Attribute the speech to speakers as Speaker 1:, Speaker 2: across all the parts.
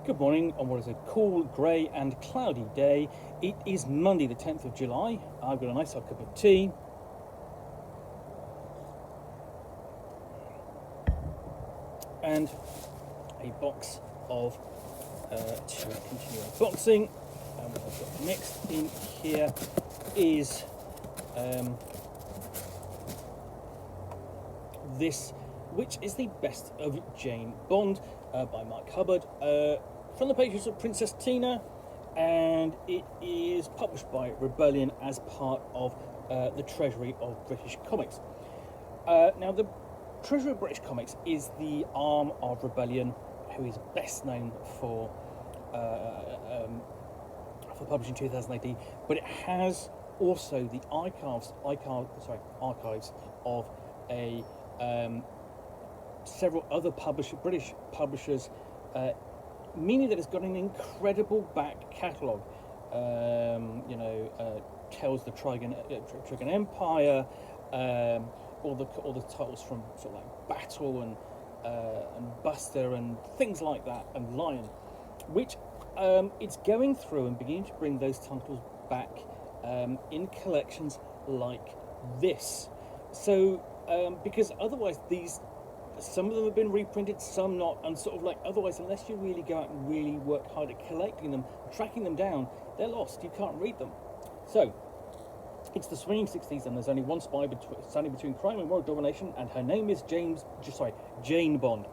Speaker 1: Good morning on what is a cool, grey and cloudy day. It is Monday the 10th of July. I've got a nice hot cup of tea. And a box of, to continue unboxing. And what I've got next in here is this, which is the Best of Jane Bond by Mike Hubbard, from the pages of Princess Tina, and it is published by Rebellion as part of the Treasury of British Comics. Now, the Treasury of British Comics is the arm of Rebellion, who is best known for publishing 2000 AD, but it has also the archives of a several other British publishers, meaning that it's got an incredible back catalogue. Tells the Trigon Empire, all the titles from sort of like Battle and Buster and things like that, and Lion, which it's going through and beginning to bring those titles back in collections like this. So because otherwise some of them have been reprinted, some not, and sort of like otherwise, unless you really go out and really work hard at collecting them, tracking them down, they're lost. You can't read them. So it's the swinging 60s, and there's only one spy standing between crime and world domination, and her name is Jane Bond.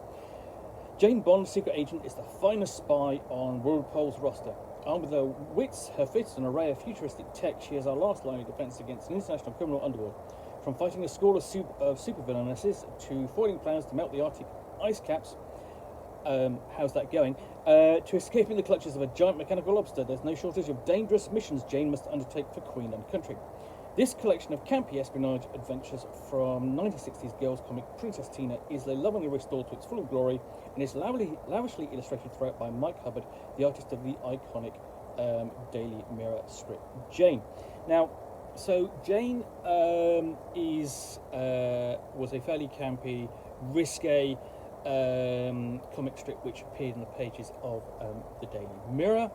Speaker 1: Jane Bond, secret agent, is the finest spy on Europol's roster. Armed with her wits, her fists, and an array of futuristic tech, she is our last line of defense against an international criminal underworld. From fighting a squad of supervillainesses to foiling plans to melt the Arctic ice caps, how's that going? To escaping the clutches of a giant mechanical lobster, there's no shortage of dangerous missions Jane must undertake for Queen and country. This collection of campy espionage adventures from 1960s girls comic Princess Tina is lovingly restored to its full glory, and is lavishly illustrated throughout by Mike Hubbard, the artist of the iconic Daily Mirror strip Jane. Now, so Jane was a fairly campy, risque comic strip which appeared in the pages of the Daily Mirror,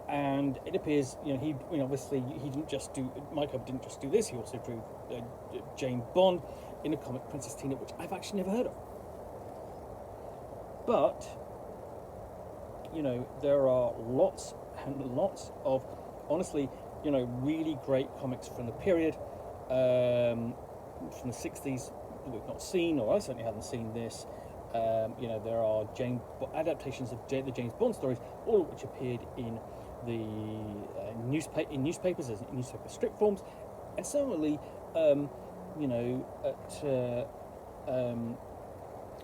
Speaker 1: and it appears, obviously Mike Hubbard didn't just do this. He also drew Jane Bond in a comic, Princess Tina, which I've actually never heard of. But there are lots and lots of, honestly, really great comics from the period, from the 60s that we've not seen, or I certainly haven't seen this. There are adaptations of the James Bond stories, all of which appeared in the newspapers, as newspaper strip forms, and similarly, at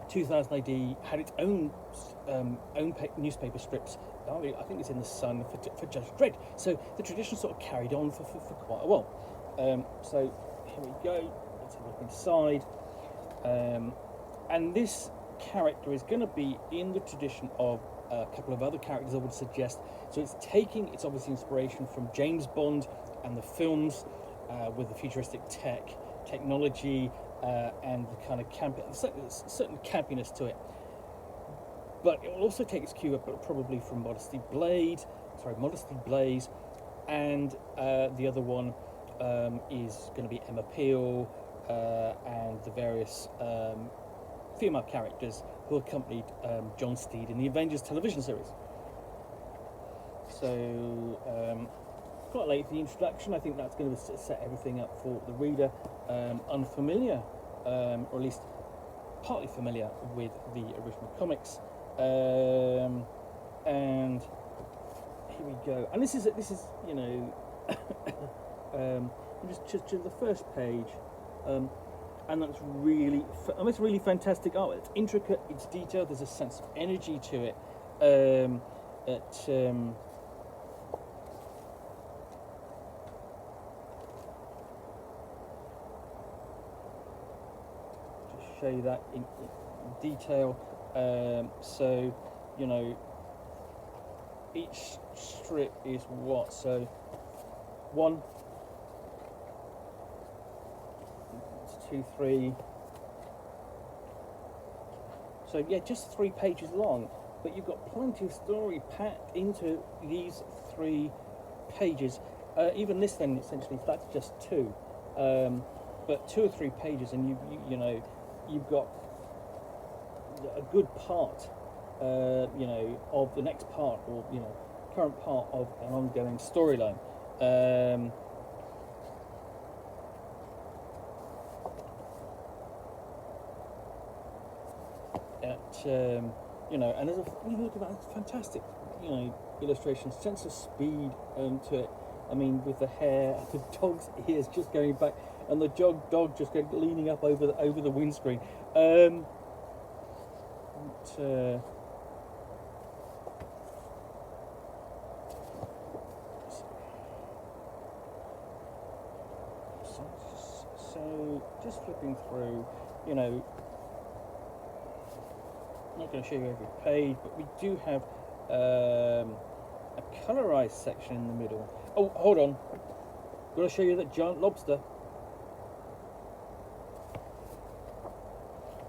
Speaker 1: 2000 AD had its own newspaper strips. I think it's in the Sun for Judge Dredd. So the tradition sort of carried on for quite a while. So here we go. Let's have a look inside. And this character is going to be in the tradition of a couple of other characters, I would suggest. So it's taking its obviously inspiration from James Bond and the films, with the futuristic technology, and the kind of certain campiness to it. But it will also take its cue up probably from Modesty Blaze, and the other one is going to be Emma Peel, and the various female characters who accompanied John Steed in the Avengers television series. So, quite late for the introduction. I think that's going to set everything up for the reader unfamiliar, or at least partly familiar with the original comics. And here we go. And this is just to the first page. And that's really fantastic art. It's intricate, it's detailed, there's a sense of energy to it. Just show you that in detail. So, each strip is what? So, 1, 2, 3, So yeah, just 3 pages long, but you've got plenty of story packed into these 3 pages. Even this then, essentially, that's just 2, but 2 or 3 pages, and you know, you've got a good part, you know, of the next part, or you know, current part of an ongoing storyline. You know, and you look at that, it's fantastic, you know, illustration, sense of speed to it. I mean, with the hair, the dog's ears just going back, and the dog just leaning up over the windscreen. So just flipping through, you know, I'm not going to show you every page, but we do have a colorized section in the middle. Oh, hold on. Got to show you that giant lobster.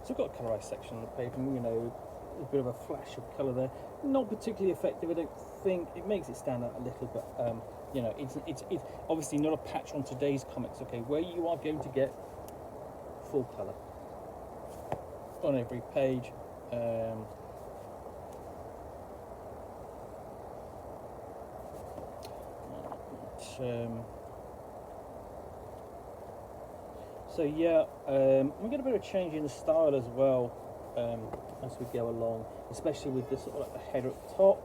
Speaker 1: So we've got a colorized section on the page, and you know, a bit of a flash of colour there. Not particularly effective, I don't think. It makes it stand out a little, but you know, it's obviously not a patch on today's comics. Okay, where you are going to get full colour on every page. So yeah, we get a bit of change in the style as well as we go along, especially with this sort of like the header at the top.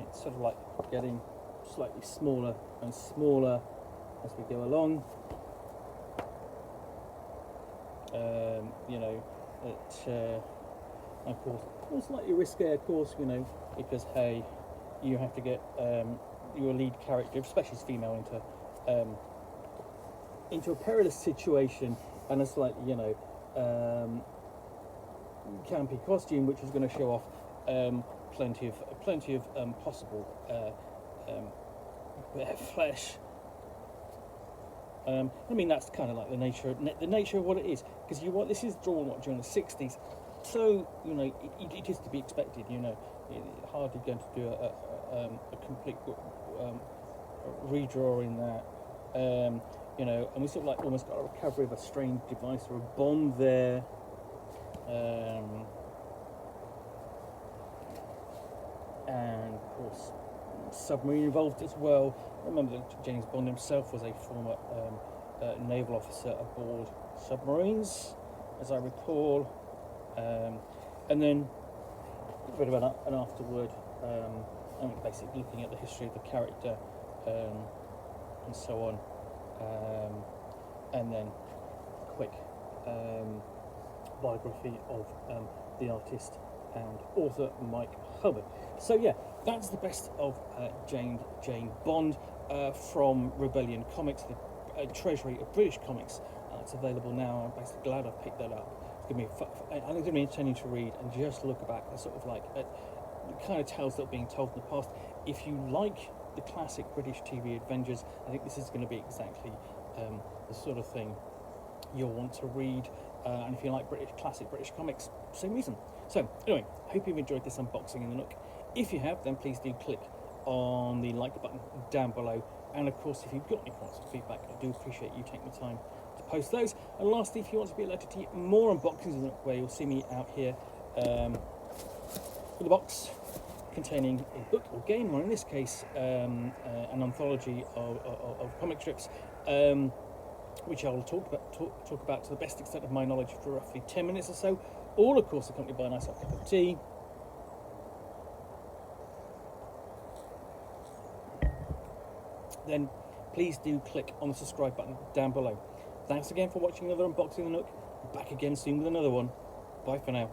Speaker 1: It's sort of like getting slightly smaller and smaller as we go along. You know, of course, it's slightly risque, of course, you know, because hey, you have to get your lead character, especially as female, into a perilous situation, and a slightly, you know, campy costume, which is going to show off plenty of possible bare flesh. I mean, that's kind of like the nature of what it is, because this is drawn during the 60s, so you know it is to be expected. You know, you're hardly going to do a complete redraw in that. You know, and we sort of like almost got a recovery of a strange device or a bomb there. And of course, submarine involved as well. Remember that James Bond himself was a former naval officer aboard submarines, as I recall. And then a bit of an afterword, I mean, basically looking at the history of the character and so on. And then a quick biography of the artist and author Mike Hubbard. So yeah, that's the best of Jane Bond from Rebellion Comics, the Treasury of British Comics. It's available now. I'm basically glad I picked that up. It's going to be I'm going to be intending to read and just look back at sort of like the kind of tales that are being told in the past. If you like the classic British TV adventures, I think this is going to be exactly the sort of thing you'll want to read. And if you like classic British comics, same reason. So anyway, I hope you've enjoyed this unboxing in the Nook. If you have, then please do click on the like button down below. And of course, if you've got any comments or feedback, I do appreciate you taking the time to post those. And lastly, if you want to be alerted to more unboxings in the Nook, where you'll see me out here with a box containing a book or game, or in this case, an anthology of comic strips, which I will talk about to the best extent of my knowledge for roughly 10 minutes or so, all of course accompanied by a nice hot cup of tea. Then please do click on the subscribe button down below. Thanks again for watching another unboxing of the Nook. Back again soon with another one. Bye for now.